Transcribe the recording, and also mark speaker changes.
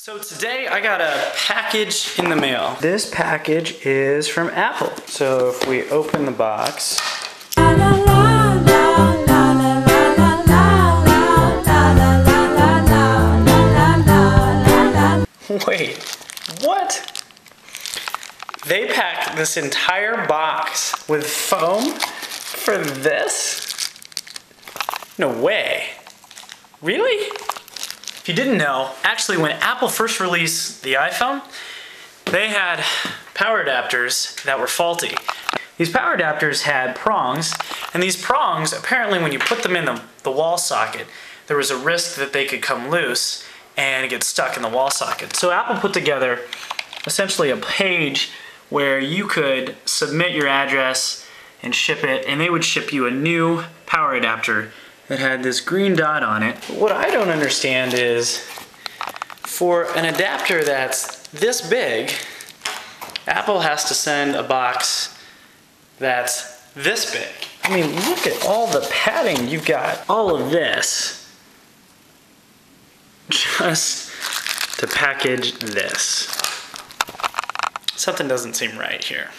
Speaker 1: So today I got a package in the mail. This package is from Apple. So if we open the box, wait, what? They packed this entire box with foam for this? No way. Really? If you didn't know, actually when Apple first released the iPhone, they had power adapters that were faulty. These power adapters had prongs, and these prongs, apparently when you put them in the wall socket, there was a risk that they could come loose and get stuck in the wall socket. So Apple put together essentially a page where you could submit your address and ship it, and they would ship you a new power adapter that had this green dot on it. What I don't understand is, for an adapter that's this big, Apple has to send a box that's this big. I mean, look at all the padding. You've got all of this just to package this. Something doesn't seem right here.